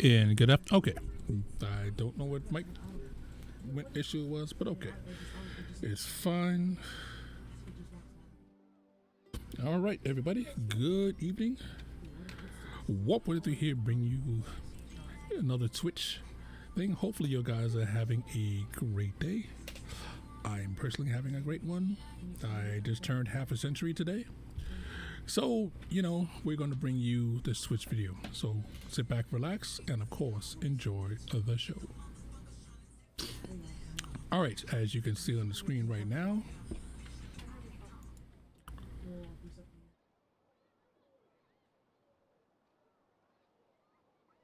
And good afternoon. Okay. I don't know what my issue was, but okay. It's fine. All right, everybody. Good evening. Warp43 here, bring you another Twitch thing. Hopefully, you guys are having a great day. I'm personally having a great one. I just turned half a century today. So, we're going to bring you this Twitch video. So sit back, relax, and of course, enjoy the show. All right, as you can see on the screen right now,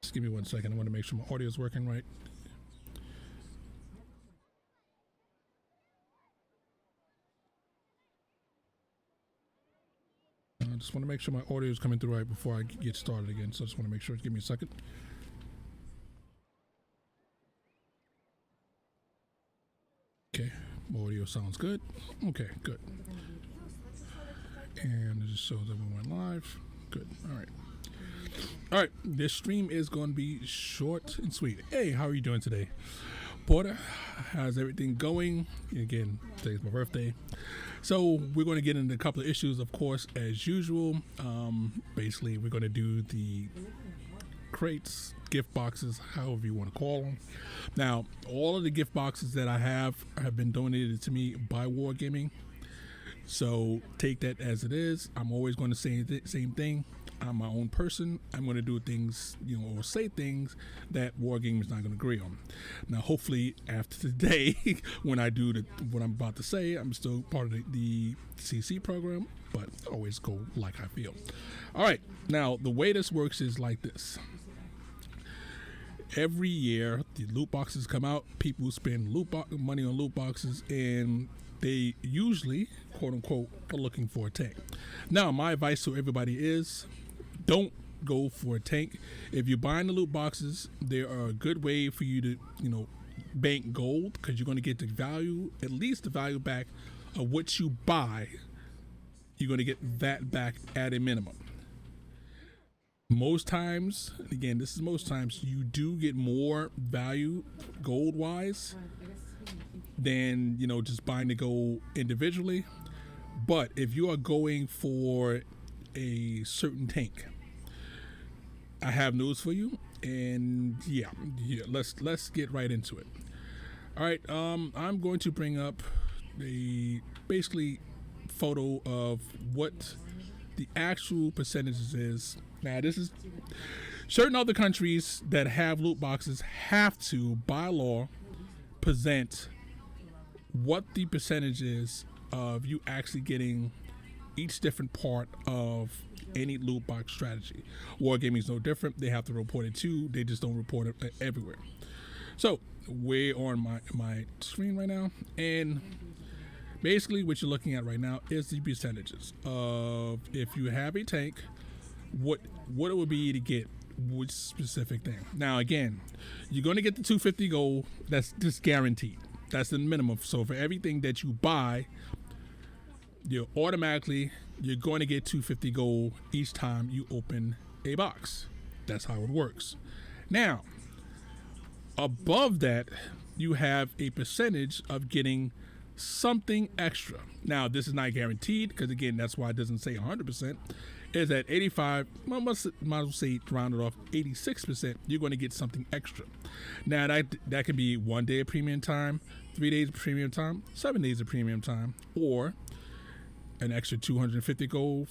just give me 1 second. I want to make sure my audio is working right. I just want to make sure my audio is coming through right before I get started again. So I just want to make sure. Give me a second. Okay, audio sounds good. Okay, good. And it just shows that we went live. Good. All right. All right. This stream is going to be short and sweet. Hey, how are you doing today? Porter, how's everything going? Again, today's my birthday. So we're going to get into a couple of issues, of course, as usual. Basically, we're going to do the crates, gift boxes, however you want to call them. Now, all of the gift boxes that I have been donated to me by Wargaming. So take that as it is. I'm always going to say the same thing. I'm my own person. I'm going to do things, or say things that Wargaming is not going to agree on. Now, hopefully, after today, when I do what I'm about to say, I'm still part of the CC program, but always go like I feel. All right. Now, the way this works is like this. Every year, the loot boxes come out. People spend money on loot boxes, and they usually, quote unquote, are looking for a tank. Now, my advice to everybody is, don't go for a tank. If you're buying the loot boxes, they are a good way for you to, bank gold, because you're going to get the value, at least the value back of what you buy. You're going to get that back at a minimum. Most times, again, this is most times, you do get more value gold-wise than, just buying the gold individually. But if you are going for a certain tank, I have news for you, and yeah, let's get right into it. All right, I'm going to bring up a basically photo of what the actual percentages is. Now, this is certain other countries that have loot boxes have to, by law, present what the percentage is of you actually getting each different part of any loot box strategy. Wargaming is no different. They have to report it too. They just don't report it everywhere. So we're on my screen right now, and basically what you're looking at right now is the percentages of if you have a tank, what it would be to get which specific thing. Now, again, you're going to get the 250 gold. That's just guaranteed. That's the minimum. So for everything that you buy, you're going to get 250 gold each time you open a box. That's how it works. Now, above that, you have a percentage of getting something extra. Now, this is not guaranteed, because again, that's why it doesn't say 100%. Is at 85, might as well say round it off, 86%, you're going to get something extra. Now, that could be 1 day of premium time, 3 days of premium time, 7 days of premium time, or an extra 250 gold,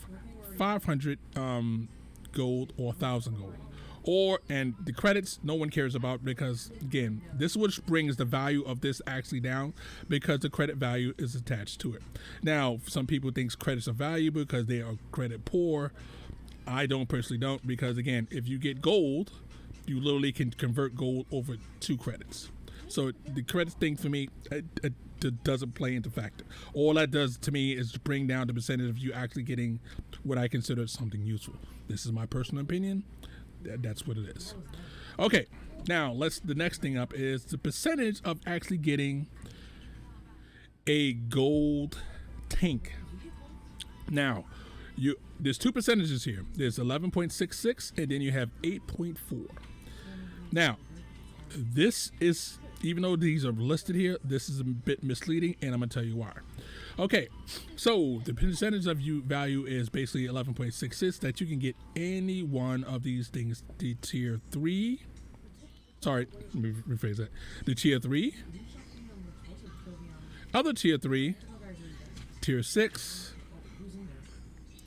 500 gold, or 1,000 gold. And the credits, no one cares about, because, again, this is what brings the value of this actually down, because the credit value is attached to it. Now, some people think credits are valuable because they are credit poor. I personally don't, because, again, if you get gold, you literally can convert gold over to credits. So the credits thing for me, it doesn't play into factor. All that does to me is bring down the percentage of you actually getting what I consider something useful. This is my personal opinion. That's what it is. Okay, now the next thing up is the percentage of actually getting a gold tank. Now, there's two percentages here. There's 11.66, and then you have 8.4. Now, this is, even though these are listed here, this is a bit misleading, and I'm gonna tell you why. Okay, so the percentage of value is basically 11.66 that you can get any one of these things. The tier 3, sorry, let me rephrase that. The tier 3, other tier 3, tier 6,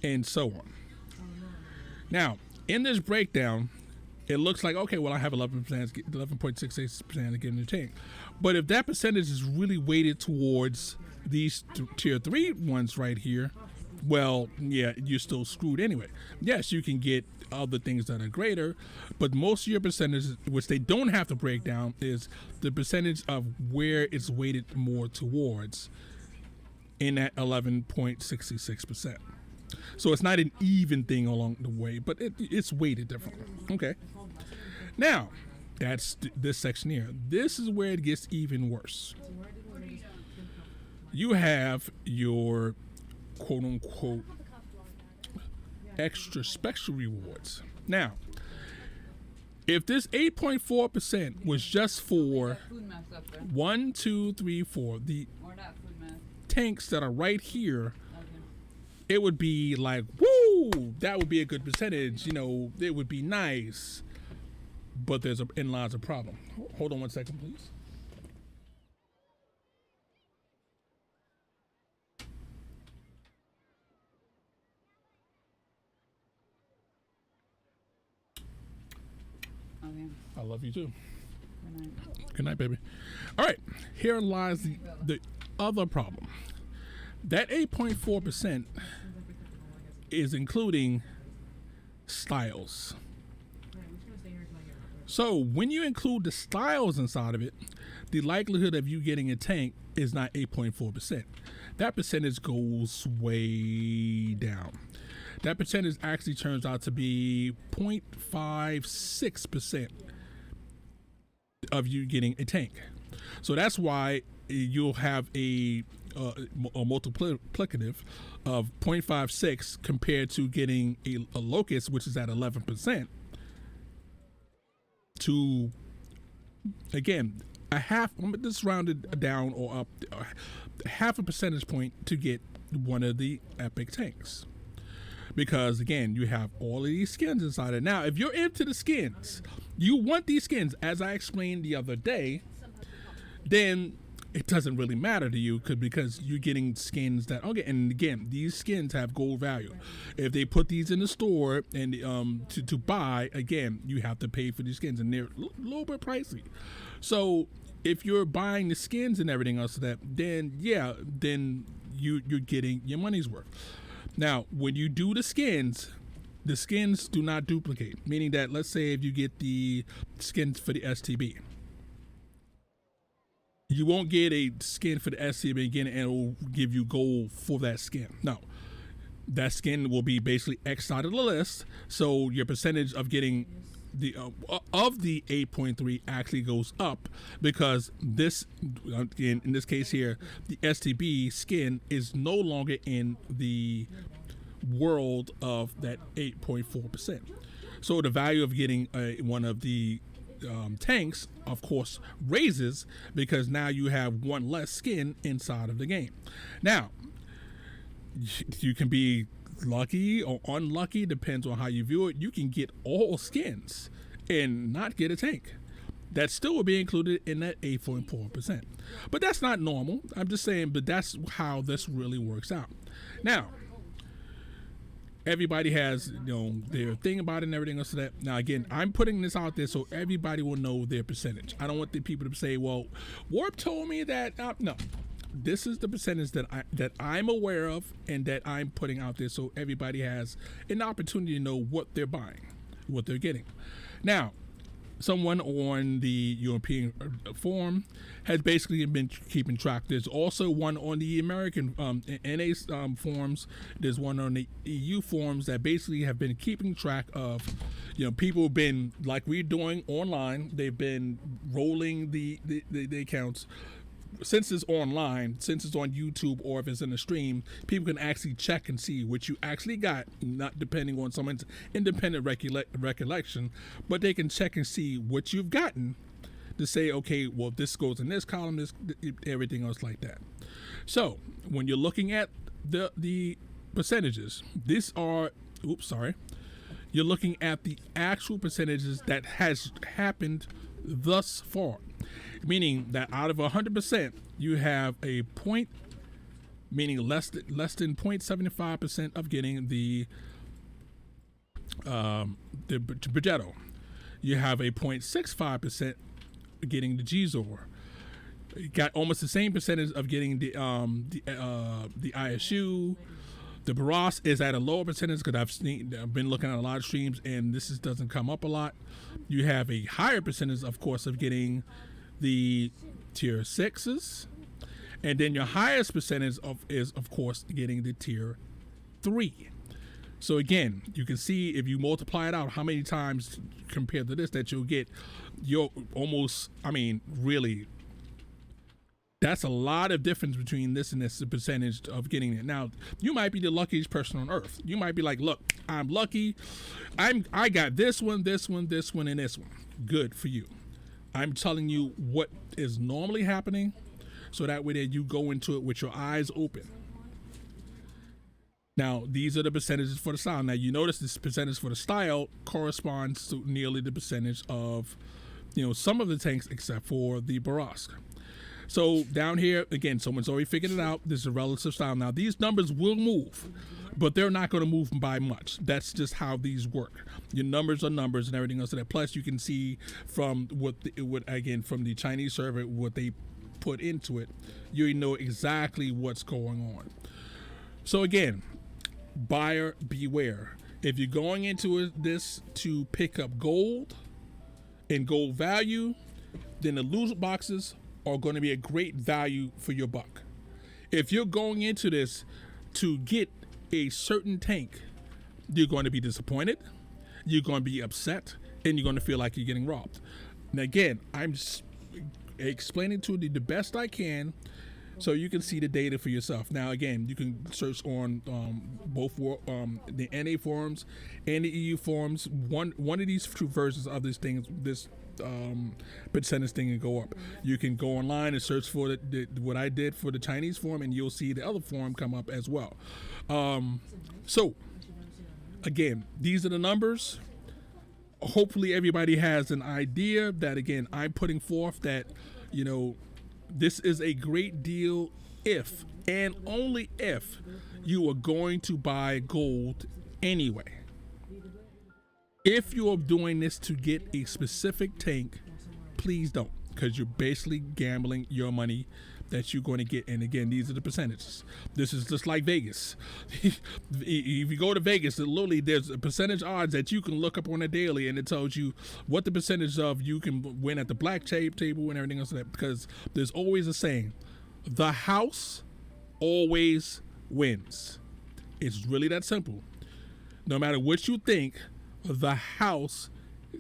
and so on. Now, in this breakdown, it looks like, okay, well, I have 11.66% to get in the tank. But if that percentage is really weighted towards these tier 3 ones right here, well, yeah, you're still screwed anyway. Yes, you can get other things that are greater, but most of your percentages, which they don't have to break down, is the percentage of where it's weighted more towards in that 11.66%. So it's not an even thing along the way, but it's weighted differently. Okay. Now, that's this section here. This is where it gets even worse. You have your quote unquote extra special rewards. Now, if this 8.4% was just for 1, 2, 3, 4, the tanks that are right here, it would be like, woo, that would be a good percentage, it would be nice. But there's in lies a problem. Hold on 1 second, please. Okay. I love you too. Good night. Good night, baby. All right, here lies the other problem. That 8.4% is including styles. So when you include the styles inside of it, the likelihood of you getting a tank is not 8.4%. That percentage goes way down. That percentage actually turns out to be 0.56% of you getting a tank. So that's why you'll have a multiplicative of 0.56 compared to getting a locust, which is at 11%, to, again, a half, this rounded down or up, half a percentage point to get one of the epic tanks. Because again, you have all of these skins inside it. Now, if you're into the skins, you want these skins, as I explained the other day, then it doesn't really matter to you because you're getting skins that, okay, and again, these skins have gold value. If they put these in the store and to buy, again, you have to pay for these skins, and they're a little bit pricey. So if you're buying the skins and everything else of that, then yeah, then you're getting your money's worth. Now, when you do the skins do not duplicate, meaning that, let's say if you get the skins for the STB, you won't get a skin for the STB again and it will give you gold for that skin. No, that skin will be basically X'd out of the list, so your percentage of getting the of the 8.3 actually goes up, because this, in this case here, the STB skin is no longer in the world of that 8.4%. So the value of getting one of the tanks, of course, raises, because now you have one less skin inside of the game. Now, you can be lucky or unlucky, depends on how you view it. You can get all skins and not get a tank. That still will be included in that 8.4%. But that's not normal. I'm just saying, but that's how this really works out. Now, everybody has, their thing about it and everything else to that. Now, again, I'm putting this out there so everybody will know their percentage. I don't want the people to say, well, Warp told me that. No. This is the percentage that I'm aware of and that I'm putting out there, so everybody has an opportunity to know what they're buying, what they're getting. Now, someone on the European forum has basically been keeping track. There's also one on the American NA forums. There's one on the EU forums that basically have been keeping track of, people have been, like we're doing online, they've been rolling the accounts, since it's online, since it's on YouTube, or if it's in a stream, people can actually check and see what you actually got, not depending on someone's independent recollection, but they can check and see what you've gotten to say, okay, well, this goes in this column, this everything else like that. So when you're looking at the percentages, these are, you're looking at the actual percentages that has happened thus far, meaning that out of 100%, you have a point, meaning less than 0.75% of getting the Progetto. You have a 0.65% getting the Gzor. You got almost the same percentage of getting the ISU. The Barras is at a lower percentage because I've been looking at a lot of streams and this doesn't come up a lot. You have a higher percentage, of course, of getting the tier 6s, and then your highest percentage is of course getting the tier 3. So again, you can see if you multiply it out how many times compared to this that you'll get, you're almost, really, that's a lot of difference between this and this, the percentage of getting it. Now, you might be the luckiest person on earth. You might be like, look, I'm lucky. I got this one, this one, this one, and this one. Good for you. I'm telling you what is normally happening, so that way that you go into it with your eyes open. Now, these are the percentages for the style. Now, you notice this percentage for the style corresponds to nearly the percentage of, some of the tanks except for the Barask. So down here, again, someone's already figured it out. This is a relative style. Now, these numbers will move, but they're not going to move by much. That's just how these work. Your numbers are numbers and everything else like that. Plus, you can see from from the Chinese server, what they put into it, you know exactly what's going on. So again, buyer beware. If you're going into this to pick up gold and gold value, then the loot boxes are going to be a great value for your buck. If you're going into this to get a certain tank, you're going to be disappointed, you're going to be upset, and you're going to feel like you're getting robbed. Now again, I'm just explaining to you the best I can so you can see the data for yourself. Now again, you can search on both the NA forums and the EU forums. One of these two versions of this thing, this percentage thing, and go up. You can go online and search for what I did for the Chinese forum, and you'll see the other forum come up as well. So again, these are the numbers. Hopefully everybody has an idea that, again, I'm putting forth that, this is a great deal if and only if you are going to buy gold anyway. If you are doing this to get a specific tank, please don't, because you're basically gambling your money that you're going to get. And again, these are the percentages. This is just like Vegas. If you go to Vegas, literally there's a percentage odds that you can look up on a daily, and it tells you what the percentage of you can win at the black table and everything else like that, because there's always a saying, the house always wins. It's really that simple. No matter what you think, the house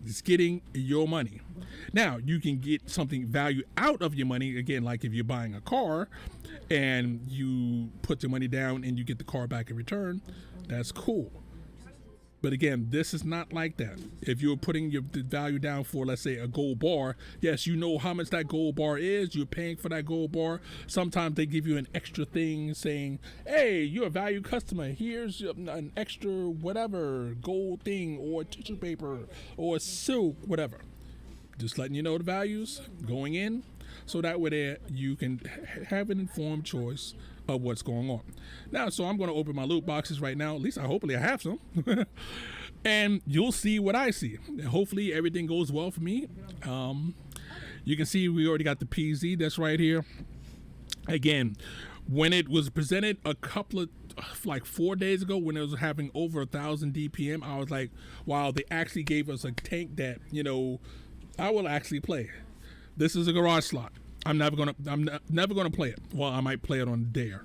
is getting your money. Now, you can get something value out of your money, again, like if you're buying a car and you put the money down and you get the car back in return, that's cool. But again, this is not like that. If you're putting the value down for, let's say, a gold bar, yes, you know how much that gold bar is. You're paying for that gold bar. Sometimes they give you an extra thing saying, hey, you're a value customer. Here's an extra whatever gold thing or tissue paper or silk, whatever. Just letting you know the values going in, so that way there you can have an informed choice of what's going on. Now, so I'm going to open my loot boxes right now. At least hopefully I have some. And you'll see what I see. Hopefully everything goes well for me. You can see we already got the PZ that's right here. Again, when it was presented a couple of, like 4 days ago, when it was having over 1,000 DPM, I was like, wow, they actually gave us a tank that, I will actually play. This is a garage slot. I'm never gonna play it. Well, I might play it on Dare,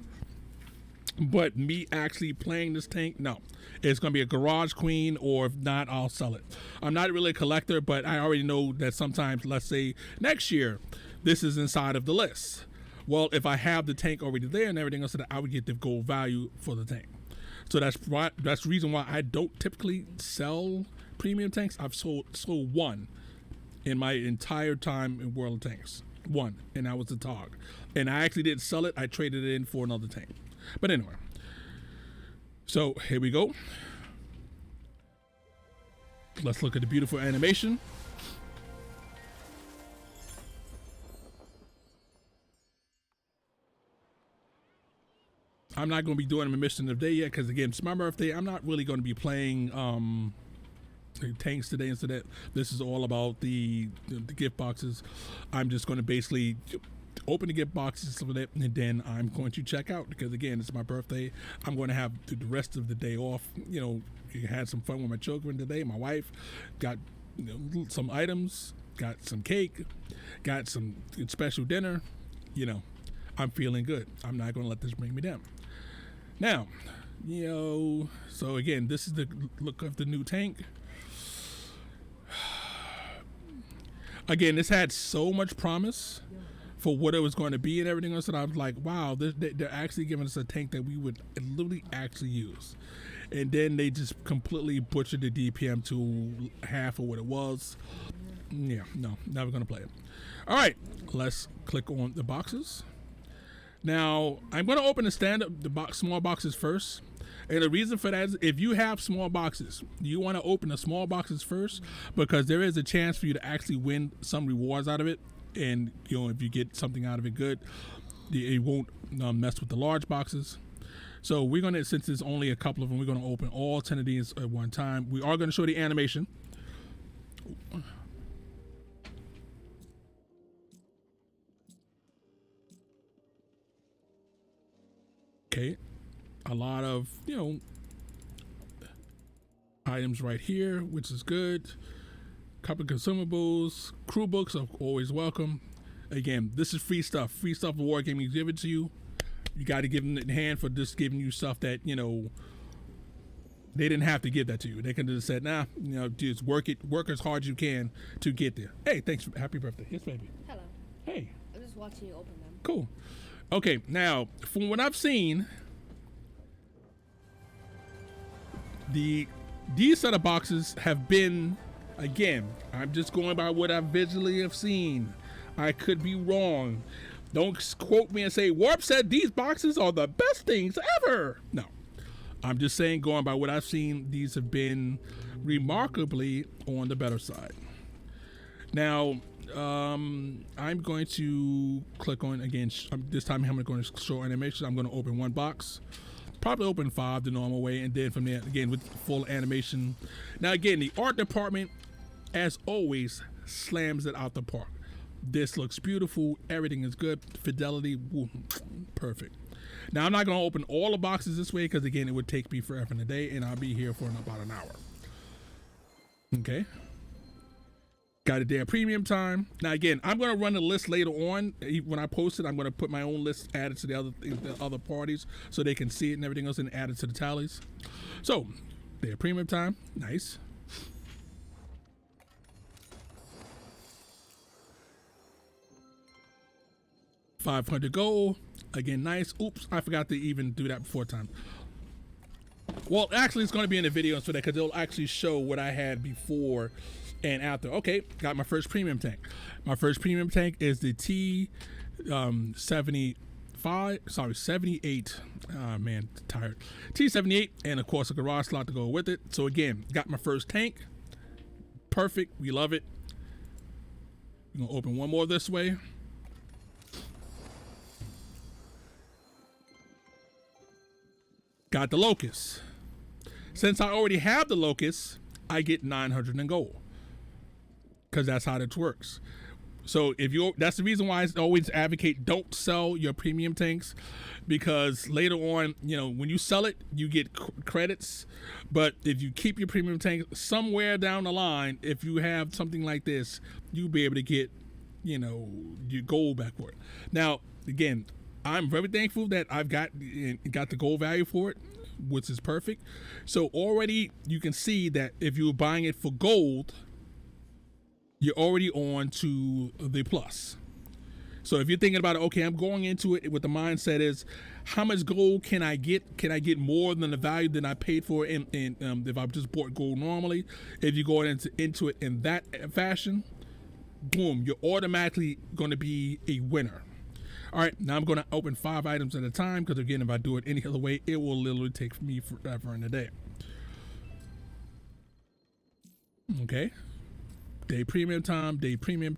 but me actually playing this tank, no. It's gonna be a garage queen, or if not, I'll sell it. I'm not really a collector, but I already know that sometimes, let's say next year, this is inside of the list, Well, if I have the tank already there and everything else, that I would get the gold value for the tank. So that's the reason why I don't typically sell premium tanks. I've sold one in my entire time in World of Tanks. One, and that was the Tog. And I actually didn't sell it. I traded it in for another tank. But anyway, so here we go. Let's look at the beautiful animation. I'm not going to be doing a mission of the day yet because, again, it's my birthday. I'm not really going to be playing tanks today. Instead, this is all about the gift boxes. I'm just going to basically open the gift boxes and then I'm going to check out because, again, it's my birthday. I'm going to have the rest of the day off. You know, had some fun with my children today. My wife got some items, got some cake, got some special dinner. You know, I'm feeling good. I'm not going to let this bring me down. Now, so again, this is the look of the new tank. Again, this had so much promise for what it was going to be and everything else that I was like, wow, they're actually giving us a tank that we would literally actually use. And then they just completely butchered the DPM to half of what it was. Yeah, no, never going to play it. All right, let's click on the boxes. Now, I'm going to open the small boxes first. And the reason for that is if you have small boxes, you want to open the small boxes first because there is a chance for you to actually win some rewards out of it. And, if you get something out of it good, it won't mess with the large boxes. So we're going to, since there's only a couple of them, we're going to open all 10 of these at one time. We are going to show the animation. Okay, a lot of, items right here, which is good. Couple of consumables, crew books are always welcome. Again, this is free stuff. Free stuff War Gaming give it to you. You got to give them in hand for just giving you stuff that, they didn't have to give that to you. They could have said, nah, just work as hard as you can to get there. Hey, thanks. Happy birthday. Yes, baby. Hello. Hey. I'm just watching you open them. Cool. Okay, now, from what I've seen, these set of boxes have been, again, I'm just going by what I visually have seen. I could be wrong. Don't quote me and say, Warp said these boxes are the best things ever. No, I'm just saying, going by what I've seen, these have been remarkably on the better side. Now, I'm going to click on, again, this time I'm going to show animation. I'm going to open one box, probably open 5 the normal way, and then from there, again, with full animation. Now, again, the art department, as always, slams it out the park. This looks beautiful. Everything is good. Fidelity, woo, perfect. Now, I'm not going to open all the boxes this way because, again, it would take me forever and a day, and I'll be here for about an hour. Okay. Got a damn premium time. Now, again, I'm going to run the list later on. When I post it, I'm going to put my own list added to the other parties so they can see it and everything else and add it to the tallies. So, their premium time. Nice. $500 gold. Again, nice. Oops, I forgot to even do that before time. Well, actually, it's going to be in the video so that because it'll actually show what I had before and after. Okay, got my first premium tank. My first premium tank is the T78. Man, tired. T78, and of course a garage slot to go with it. So again, got my first tank. Perfect. We love it. I'm gonna open one more this way. Got the Locust. Since I already have the Locust, I get 900 in gold. Because that's how this works. So that's the reason why I always advocate don't sell your premium tanks, because later on, when you sell it, you get credits. But if you keep your premium tank, somewhere down the line, if you have something like this, you'll be able to get, your gold back for it. Now, again, I'm very thankful that I've got the gold value for it, which is perfect. So already you can see that if you're buying it for gold, you're already on to the plus. So if you're thinking about it, okay, I'm going into it with the mindset is, how much gold can I get? Can I get more than the value that I paid for if I just bought gold normally? If you go into it in that fashion, boom, you're automatically going to be a winner. All right, now I'm going to open 5 items at a time, because again, if I do it any other way, it will literally take me forever in a day. Okay, day premium time, day premium,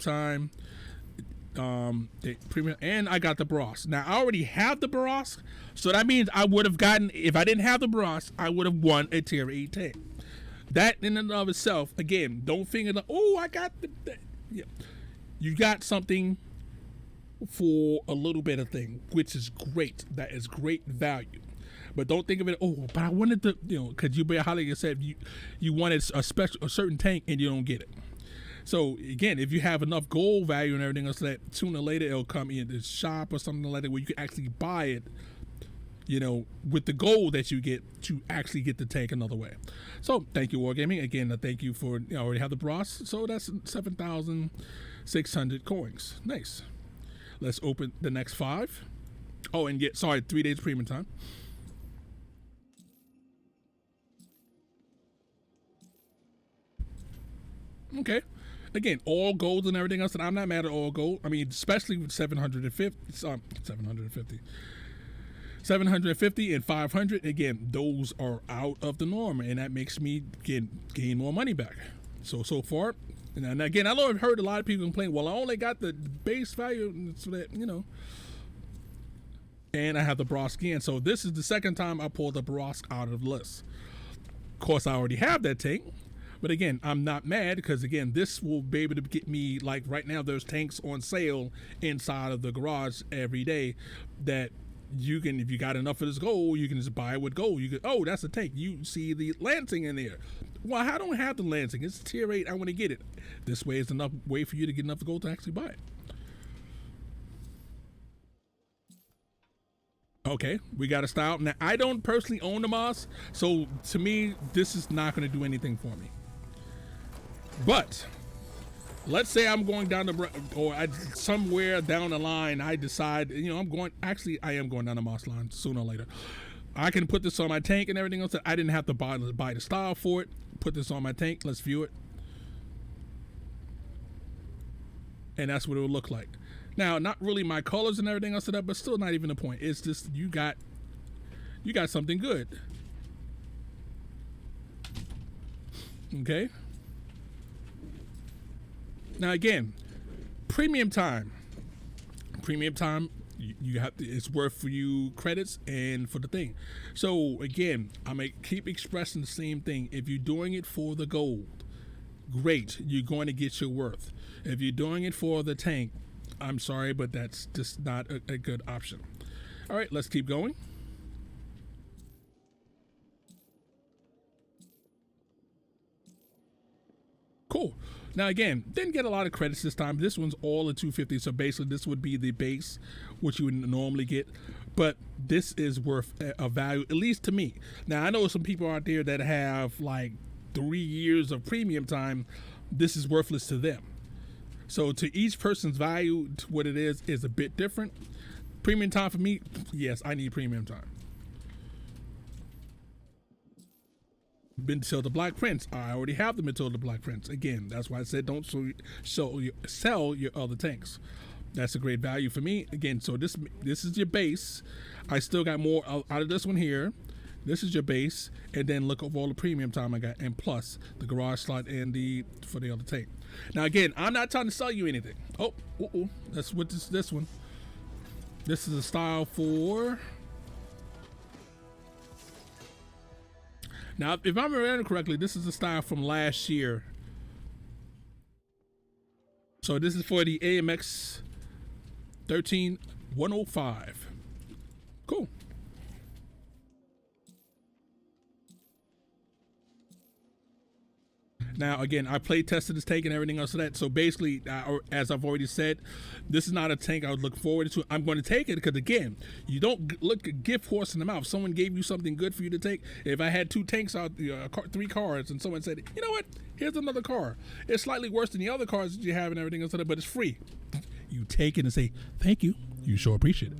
and I got the Baros. Now I already have the Baros, so that means I would have gotten, if I didn't have the Baros, I would have won a tier 8 tank. That in and of itself, again, don't think that, oh, I got yeah. You got something for a little bit of thing, which is great. That is great value. But don't think of it, oh, but I wanted to, because you highly said you wanted a certain tank and you don't get it. So again, if you have enough gold value and everything else, that sooner or later it'll come in the shop or something like that, where you can actually buy it, with the gold that you get to actually get the tank another way. So thank you, Wargaming. Again, thank you for, I already have the Bros. So that's 7,600 coins. Nice. Let's open the next 5. Oh, and 3 days premium time. Okay. Again, all gold and everything else, and I'm not mad at all gold. I mean, especially with 750 and 500. Again, those are out of the norm, and that makes me gain more money back. So far, and again, I know I've heard a lot of people complain, well, I only got the base value, so that, and I have the Bros again. So this is the second time I pulled the Bros out of the list. Of course, I already have that tank. But again, I'm not mad, because again, this will be able to get me, like right now, there's tanks on sale inside of the garage every day that you can, if you got enough of this gold, you can just buy it with gold. You can, oh, that's a tank. You see the Lancing in there. Well, I don't have the Lancing. It's tier 8. I want to get it. This way is enough way for you to get enough gold to actually buy it. Okay, we got a style. Now, I don't personally own the Moss, so to me, this is not going to do anything for me. But let's say I'm going down somewhere down the line, I decide, I am going down the Moss line sooner or later. I can put this on my tank and everything else. I didn't have to buy the style for it. Put this on my tank. Let's view it. And that's what it would look like. Now, not really my colors and everything else, but still not even the point. It's just you got something good. Okay. Now again, premium time, you have to, it's worth for you credits and for the thing. So again, I may keep expressing the same thing. If you're doing it for the gold, great, you're going to get your worth. If you're doing it for the tank, I'm sorry, but that's just not a good option. All right, let's keep going. Cool. Now again, didn't get a lot of credits this time. This one's all at 250, so basically this would be the base, which you would normally get. But this is worth a value, at least to me. Now I know some people out there that have like 3 years of premium time. This is worthless to them. So to each person's value, what it is a bit different. Premium time for me, yes, I need premium time. Matilda Black Prince. I already have the Matilda Black Prince. Again, that's why I said don't sell your other tanks. That's a great value for me. Again, so this is your base. I still got more out of this one here. This is your base, and then look over all the premium time I got, and plus the garage slot and for the other tank. Now again, I'm not trying to sell you anything. Oh, that's what this one. This is a style for. Now, if I remember correctly, this is a style from last year. So this is for the AMX 13105. Cool. Now, again, I play tested this tank and everything else of that. So basically, as I've already said, this is not a tank I would look forward to. I'm going to take it because, again, you don't look a gift horse in the mouth. Someone gave you something good for you to take. If I had 2 tanks out, 3 cars, and someone said, you know what, here's another car. It's slightly worse than the other cars that you have and everything else of that, but it's free. you take it and say thank you. You sure appreciate it.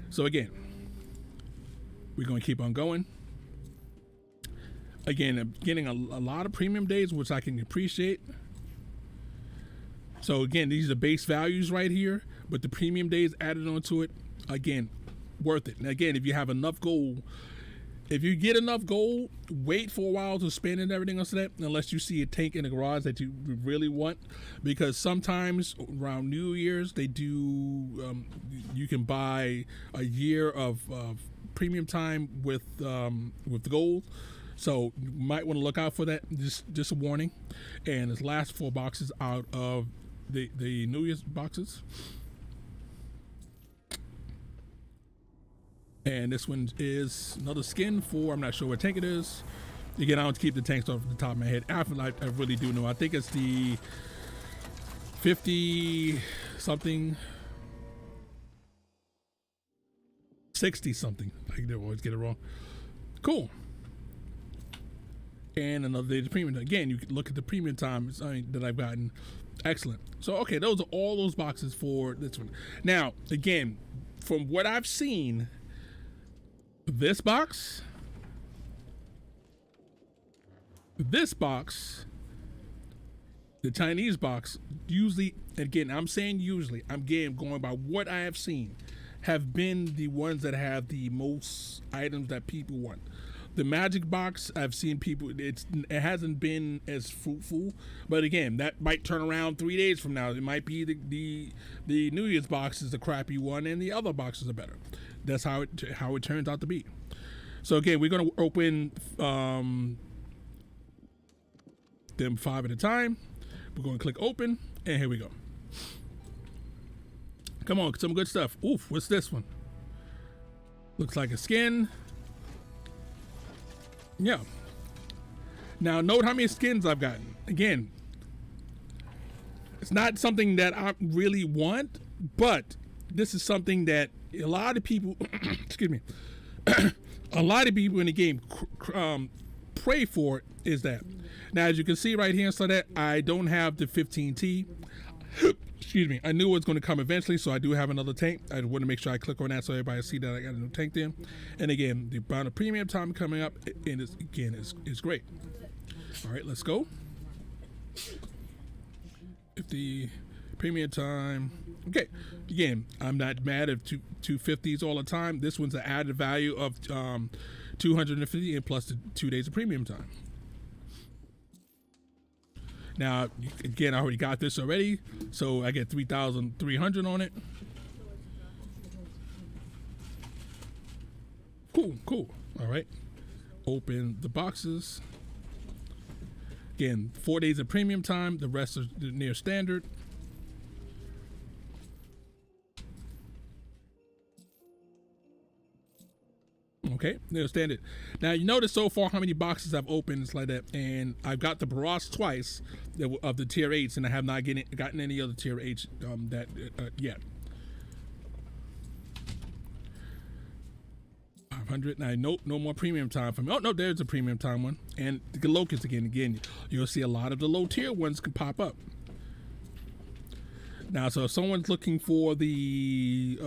So again, we're going to keep on going. Again, I'm getting a lot of premium days, which I can appreciate. So again, these are base values right here, but the premium days added onto it, again, worth it. And again, if you have enough gold, if you get enough gold, wait for a while to spend and everything else like that, unless you see a tank in the garage that you really want, because sometimes around New Year's they do. You can buy a year of premium time with gold. So you might want to look out for that. Just a warning. And it's last 4 boxes out of the New Year's boxes. And this one is another skin for, I'm not sure what tank it is. Again, I don't keep the tanks off the top of my head. I really do know. I think it's the 50 something, 60 something. I always get it wrong. Cool. And another day of premium. Again, you can look at the premium times that I've gotten. Excellent. So, okay, those are all those boxes for this one. Now, again, from what I've seen, this box, the Chinese box, usually, again, I'm saying usually, I'm going by what I have seen, have been the ones that have the most items that people want. The magic box, I've seen people, it hasn't been as fruitful, but again, that might turn around 3 days from now. It might be the New Year's box is the crappy one and the other boxes are better. That's how it turns out to be. So again, we're going to open them 5 at a time. We're going to click open, and here we go. Come on, some good stuff. Oof, what's this one? Looks like a skin. Yeah. Now note how many skins I've gotten. Again, it's not something that I really want, but this is something that a lot of people, excuse me, a lot of people in the game pray for is that. Now, as you can see right here, so that I don't have the 15T. Excuse me. I knew it was going to come eventually, so I do have another tank. I want to make sure I click on that so everybody see that I got a new tank there. And again, the amount of premium time coming up, and is great. All right, let's go. If the premium time, okay. Again, I'm not mad at 250s all the time. This one's an added value of 250 and plus the 2 days of premium time. Now, again, I already got this already, so I get 3,300 on it. Cool. All right. Open the boxes. Again, 4 days of premium time. The rest is near standard. Okay, near standard. Now you notice so far how many boxes I've opened. It's like that, and I've got the barrage twice of the tier 8s, and I have not gotten any other tier 8s yet. 500. Now, no more premium time for me. Oh no, there's a premium time one, and the locust again. You'll see a lot of the low tier ones can pop up. Now, so if someone's looking for the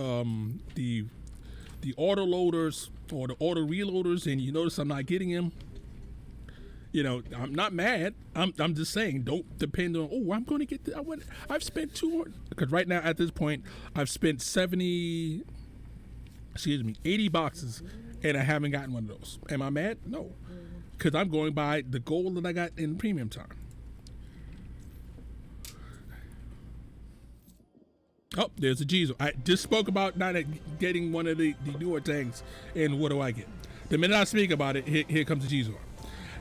auto loaders or the auto reloaders, and you notice I'm not getting them, I'm not mad. I'm just saying, don't depend on, I'm going to get I've spent 200, because right now at this point I've spent 80 boxes and I haven't gotten one of those. Am I mad? No, because I'm going by the goal that I got in premium time. Oh, there's a Jizo. I just spoke about not getting one of the newer tanks, and what do I get? The minute I speak about it, here comes the Jizo.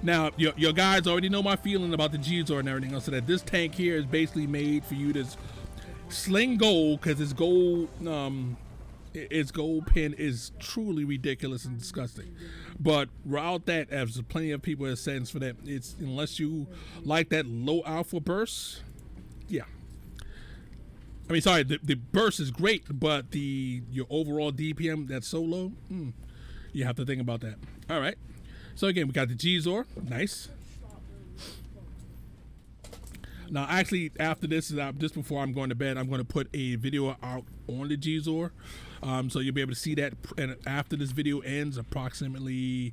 Now, your guys already know my feeling about the Jizo and everything else, so that this tank here is basically made for you to sling gold, because its gold pin is truly ridiculous and disgusting. But without that, as plenty of people have said for that, it's unless you like that low alpha burst, yeah. I mean, sorry, the burst is great, but your overall DPM that's so low, you have to think about that. All right. So again, we got the Gzor, nice. Now, actually, after this, just before I'm going to bed, I'm going to put a video out on the Gzor, so you'll be able to see that. And after this video ends, approximately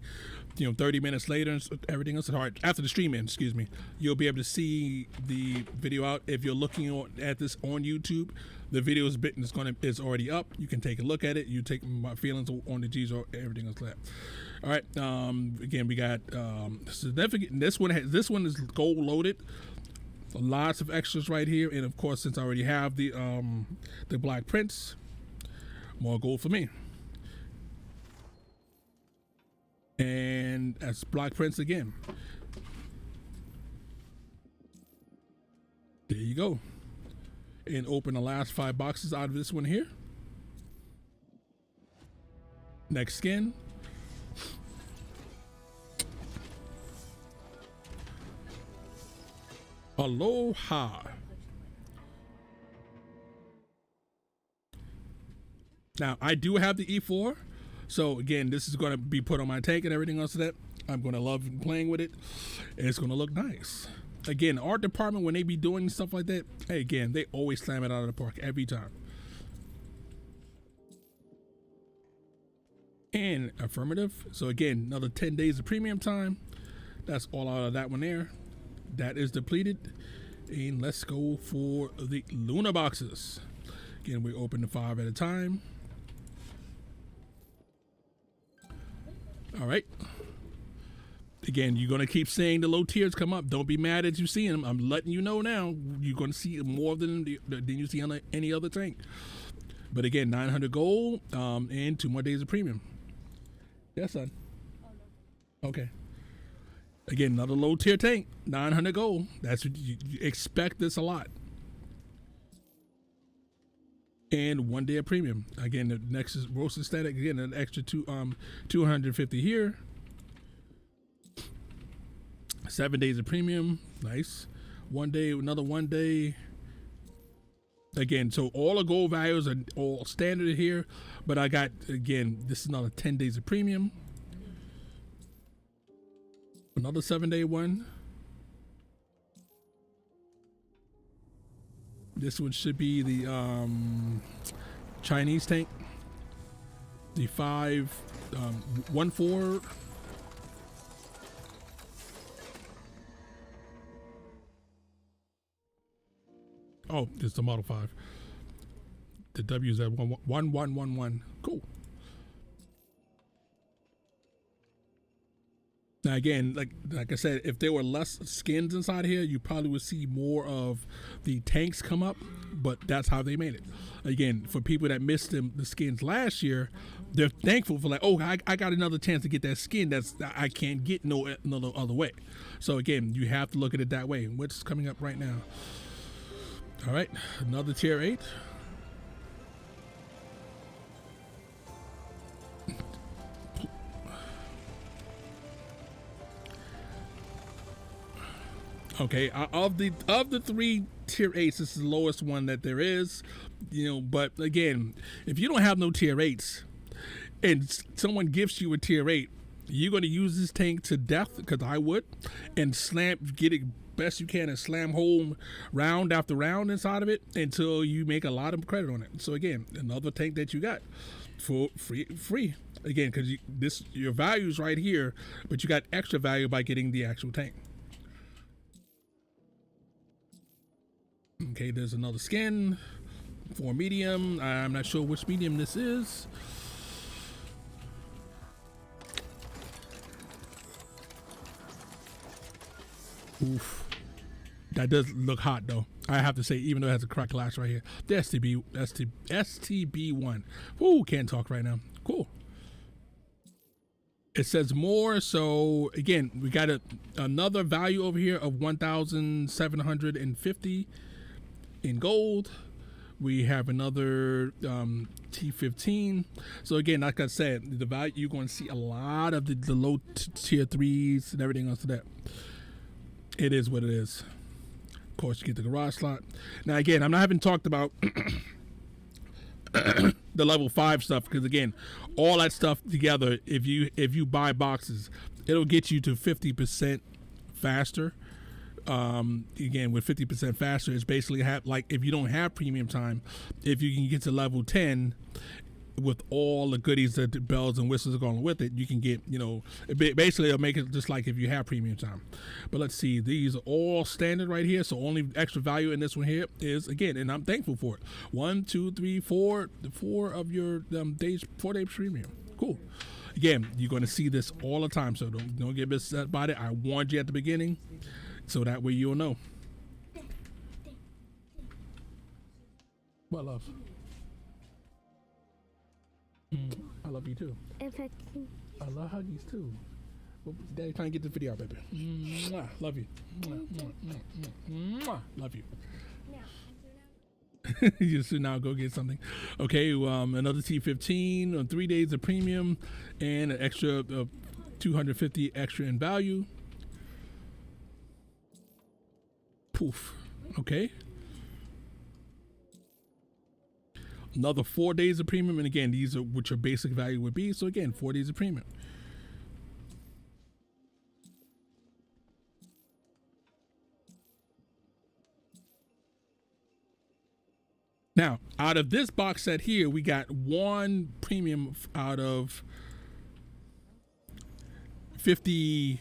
30 minutes later, everything else is hard. After the stream ends, excuse me, you'll be able to see the video out. If you're looking at this on YouTube, the video is already up. You can take a look at it. You take my feelings on the Gzor, everything else like that. All right. Again, we got significant. This one is gold loaded. Lots of extras right here, and of course, since I already have the Black Prince, more gold for me. And that's Black Prince again. There you go. And open the last 5 boxes out of this one here. Next skin. Aloha. Now, I do have the E4. So, again, this is going to be put on my tank and everything else of that. I'm going to love playing with it. It's going to look nice. Again, art department, when they be doing stuff like that, hey, again, they always slam it out of the park every time. And affirmative. So, again, another 10 days of premium time. That's all out of that one there. That is depleted. And let's go for the LUNAR boxes. Again, we open the 5 at a time. All right. Again, you're going to keep saying the low tiers come up. Don't be mad as you see them. I'm letting you know now. You're going to see more than you see on any other tank. But again, 900 gold and 2 more days of premium. Yes, son. Okay. Again, another low tier tank, 900 gold. That's what you expect. This a lot. And 1 day of premium. Again, the next is roasted static. Again, an extra 250 here. 7 days of premium. Nice. 1 day, another 1 day. Again, so all the gold values are all standard here. But I got, again, this is another 10 days of premium. Another 7-day one. This one should be the Chinese tank. The 514. Oh, it's the Model 5. The W is at 1111. Cool. Now again, like I said, if there were less skins inside here, you probably would see more of the tanks come up, but that's how they made it. Again, for people that missed the skins last year, they're thankful for I got another chance to get that skin that I can't get no other way. So again, you have to look at it that way. What's coming up right now? All right, another tier 8. Okay, of the 3 tier 8s, this is the lowest one that there is, but again, if you don't have no tier 8s and someone gives you a tier 8, you're going to use this tank to death, because I would, and get it best you can and slam home round after round inside of it until you make a lot of credit on it. So again, another tank that you got for free. Again, because your value's right here, but you got extra value by getting the actual tank. Okay, there's another skin for medium. I'm not sure which medium this is. Oof. That does look hot though. I have to say, even though it has a cracked glass right here. The STB1. Ooh, can't talk right now. Cool. It says more, so again, we got another value over here of 1,750 in gold. We have another T15. So again, like I said, the value, you're going to see a lot of the low tier 3s and everything else to that. It is what it is. Of course, you get the garage slot. Now again, I haven't talked about the level 5 stuff, because again, all that stuff together, if you buy boxes, it'll get you to 50% faster Again, with 50% faster, it's basically like if you don't have premium time, if you can get to level 10 with all the goodies that the bells and whistles are going with it, you can get, you know, basically it'll make it just like if you have premium time. But let's see, these are all standard right here, so only extra value in this one here is, again, and I'm thankful for it, 1 2 3 4 of your days, 4 days premium. Cool. Again, you're going to see this all the time, so don't get upset about it. I warned you at the beginning, so that way you'll know. What, love? I love you too. I love huggies too. Daddy trying to get this video out, baby. Mwah. Love you. Mwah, mwah, mwah, mwah, mwah. Love you. You should now go get something. Okay, another T15 on 3 days of premium and an extra 250 extra in value. Poof. Okay. Another 4 days of premium, and again, these are what your basic value would be. So again, 4 days of premium. Now, out of this box set here, we got 1 premium out of 50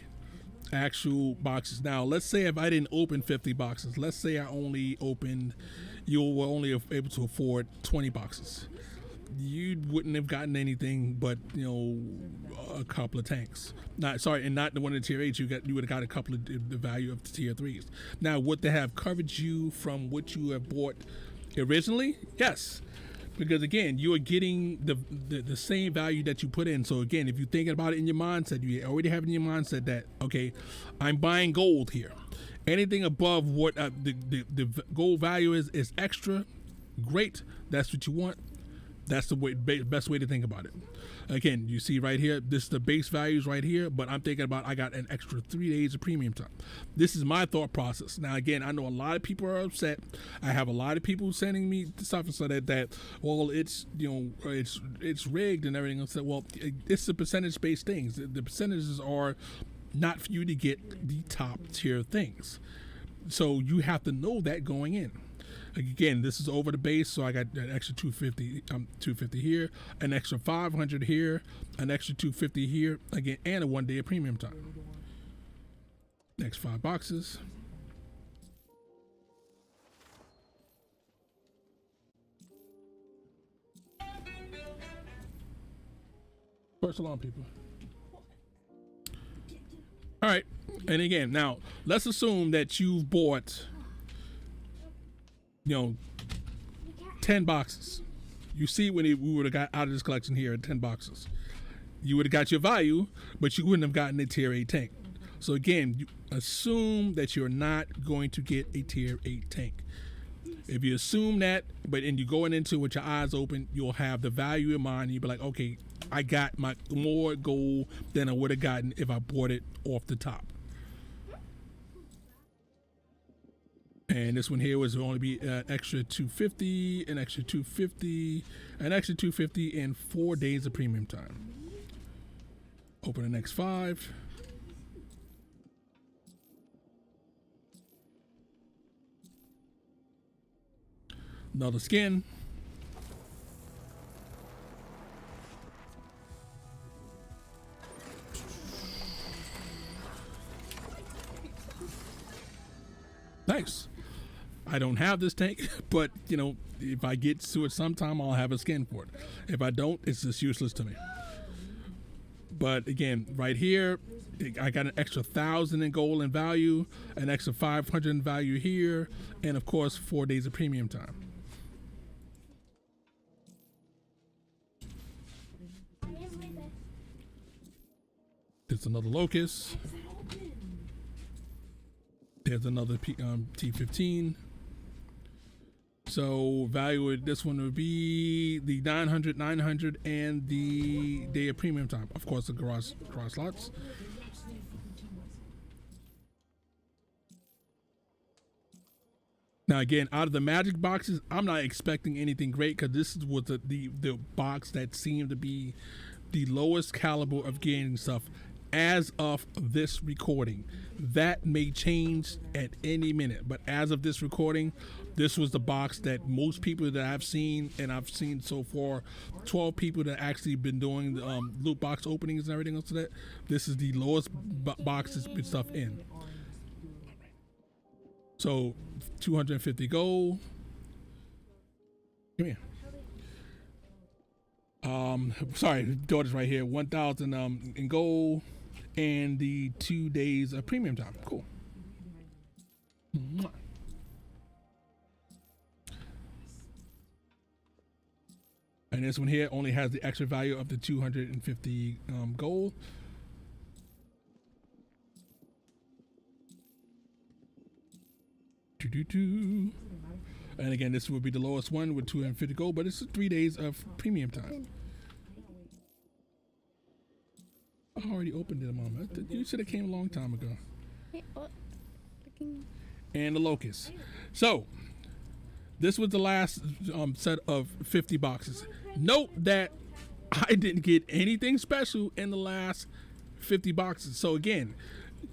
actual boxes. Now, let's say if I didn't open 50 boxes, let's say I only opened, you were only able to afford 20 boxes. You wouldn't have gotten anything but, you know, a couple of tanks. Not the one in tier 8. You would have got a couple of the value of the tier 3s. Now, would they have covered you from what you have bought originally? Yes, because again, you are getting the same value that you put in. So again, if you're thinking about it in your mindset, you already have in your mindset that, okay, I'm buying gold here. Anything above what the gold value is extra, great. That's what you want. That's the best way to think about it. Again, you see right here, this is the base values right here, but I'm thinking about I got an extra 3 days of premium time. This is my thought process. Now, again, I know a lot of people are upset. I have a lot of people sending me stuff and so that well, it's, you know, it's rigged and everything. I said, well, it's the percentage-based things. The percentages are not for you to get the top tier things. So you have to know that going in. Again, this is over the base, so I got an extra 250 here, an extra 500 here, an extra 250 here, again, and a 1 day of premium time. Next 5 boxes. First alarm, people. All right, and again, now let's assume that you've bought, you know, 10 boxes. You see, when we would have got out of this collection here at 10 boxes, you would have got your value, but you wouldn't have gotten a tier 8 tank. So again, you assume that you're not going to get a tier 8 tank. If you assume that, but then you going into it with your eyes open, you'll have the value in mind. You'll be like, okay, I got my more gold than I would have gotten if I bought it off the top. And this one here was only be an extra 250, an extra 250, an extra 250 in 4 days of premium time. Open the next 5. Another skin. Nice. I don't have this tank, but you know, if I get to it sometime, I'll have a skin for it. If I don't, it's just useless to me. But again, right here, I got an extra 1,000 in gold and value, an extra 500 in value here, and of course 4 days of premium time. There's another locust. There's another T15. So value of this one would be the 900, and the day of premium time. Of course, the garage slots. Now again, out of the magic boxes, I'm not expecting anything great because this was the box that seemed to be the lowest caliber of getting stuff as of this recording. That may change at any minute, but as of this recording, this was the box that most people that I've seen, and I've seen so far 12 people that actually been doing the loot box openings and everything else to that. This is the lowest box that's been stuff in. So 250 gold. Come here. Sorry, daughter's right here. 1,000 in gold, and the 2 days of premium time. Cool. And this one here only has the extra value of the 250 gold. And again, this would be the lowest one with 250 gold, but it's 3 days of premium time. I already opened it, Mama. You said it came a long time ago. And the locust. So, this was the last set of 50 boxes. Note that I didn't get anything special in the last 50 boxes. So again,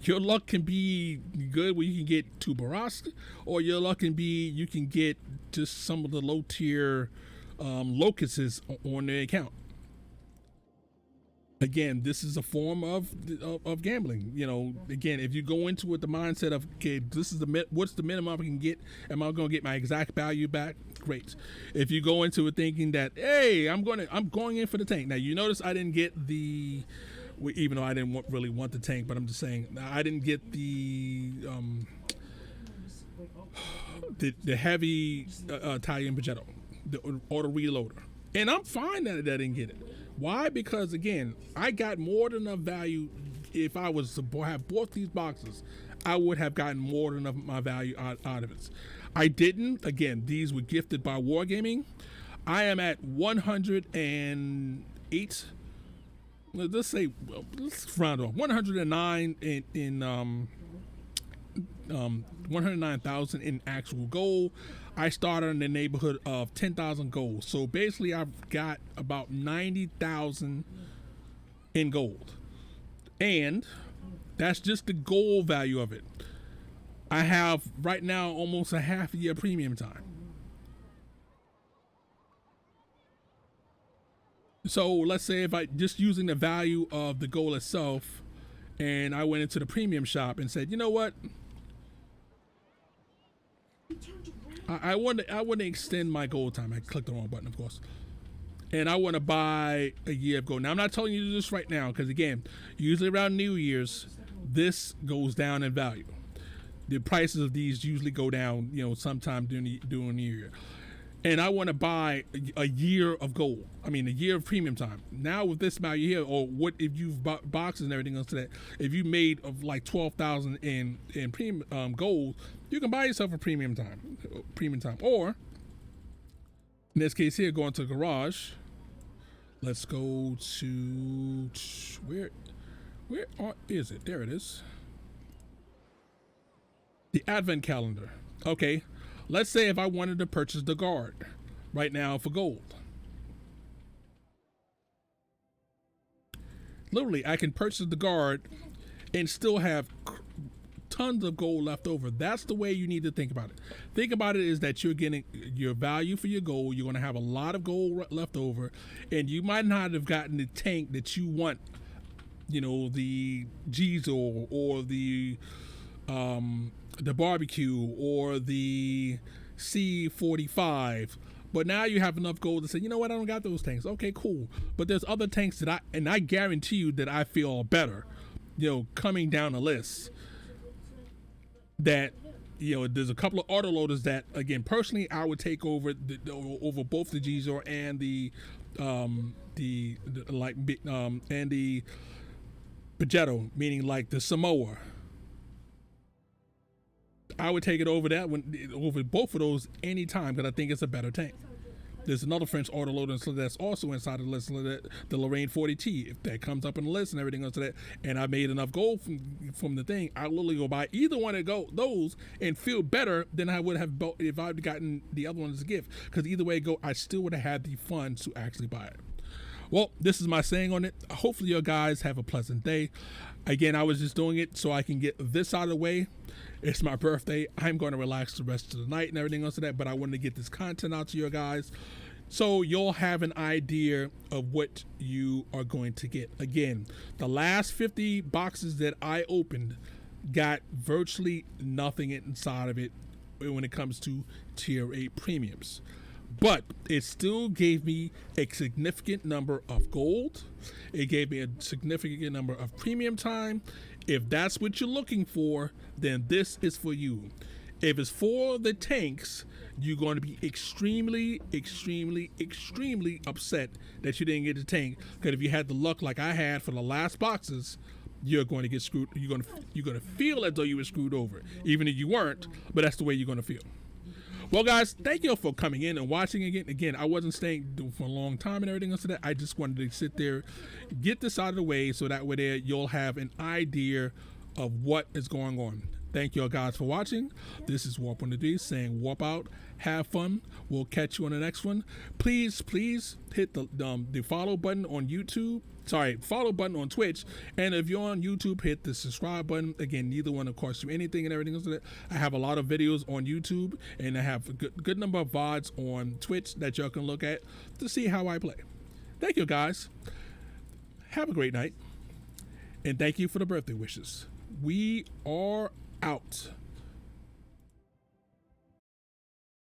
your luck can be good where you can get 2 Barask, or your luck can be you can get just some of the low tier locusts on the account. Again, this is a form of gambling. You know, again, if you go into it with the mindset of, okay, this is what's the minimum I can get? Am I going to get my exact value back? Great. If you go into it thinking that, hey, I'm going in for the tank. Now you notice I didn't get the, even though I didn't really want the tank, but I'm just saying I didn't get the heavy Italian Progetto, the auto reloader, and I'm fine that I didn't get it. Why? Because again, I got more than enough value. If I was to have bought these boxes, I would have gotten more than enough of my value out of it. I didn't. Again, these were gifted by Wargaming. I am at 108. Let's say, let's round off. 109 in 109,000 in actual gold. I started in the neighborhood of 10,000 gold. So basically, I've got about 90,000 in gold, and that's just the gold value of it. I have right now almost a half a year premium time. So let's say if I just using the value of the gold itself, and I went into the premium shop and said, you know what? I want to extend my gold time. I clicked the wrong button, of course. And I want to buy a year of gold. Now, I'm not telling you this right now, because again, usually around New Year's, this goes down in value. The prices of these usually go down, you know, sometime during the year. And I want to buy a year of gold. I mean, a year of premium time. Now with this value here, or what if you've bought boxes and everything else to that, if you made of like 12,000 in premium gold, you can buy yourself a premium time. Or in this case here, going to the garage. Let's go to where is it? There it is. The advent calendar. Okay. Let's say if I wanted to purchase the guard right now for gold. Literally, I can purchase the guard and still have tons of gold left over. That's the way you need to think about it. Think about it is that you're getting your value for your gold. You're going to have a lot of gold left over, and you might not have gotten the tank that you want. You know, the Gizo or the barbecue or the C45, but now you have enough gold to say, you know what, I don't got those tanks. Okay, cool. But there's other tanks that I guarantee you that I feel better, you know, coming down the list. That, you know, there's a couple of autoloaders that, again, personally, I would take over over both the Gzor and the Progetto, meaning like the Samoa. I would take it over over both of those anytime, because I think it's a better tank. There's another French autoloader that's also inside of the list, the Lorraine 40T. If that comes up in the list and everything else to that, and I made enough gold from the thing, I literally go buy either one of those and feel better than I would have bought if I'd gotten the other one as a gift. Because either way I still would have had the funds to actually buy it. Well, this is my saying on it. Hopefully, you guys have a pleasant day. Again, I was just doing it so I can get this out of the way. It's my birthday. I'm going to relax the rest of the night and everything else of that, but I wanted to get this content out to you guys so you'll have an idea of what you are going to get. Again, the last 50 boxes that I opened got virtually nothing inside of it when it comes to tier 8 premiums. But it still gave me a significant number of gold. It gave me a significant number of premium time. If that's what you're looking for, then this is for you. If it's for the tanks, you're going to be extremely, extremely, extremely upset that you didn't get the tank. Because if you had the luck like I had for the last boxes, you're going to get screwed. You're going to feel as though you were screwed over, even if you weren't. But that's the way you're going to feel. Well, guys, thank you for coming in and watching again. Again, I wasn't staying for a long time and everything else. I just wanted to sit there, get this out of the way, so that way there you'll have an idea of what is going on. Thank you all guys for watching. This is Warp on the D saying warp out, have fun. We'll catch you on the next one. Please hit the follow button on YouTube. Sorry, follow button on Twitch. And if you're on YouTube, hit the subscribe button. Again, neither one will cost you anything and everything else. I have a lot of videos on YouTube, and I have a good number of VODs on Twitch that y'all can look at to see how I play. Thank you guys. Have a great night. And thank you for the birthday wishes. We are out.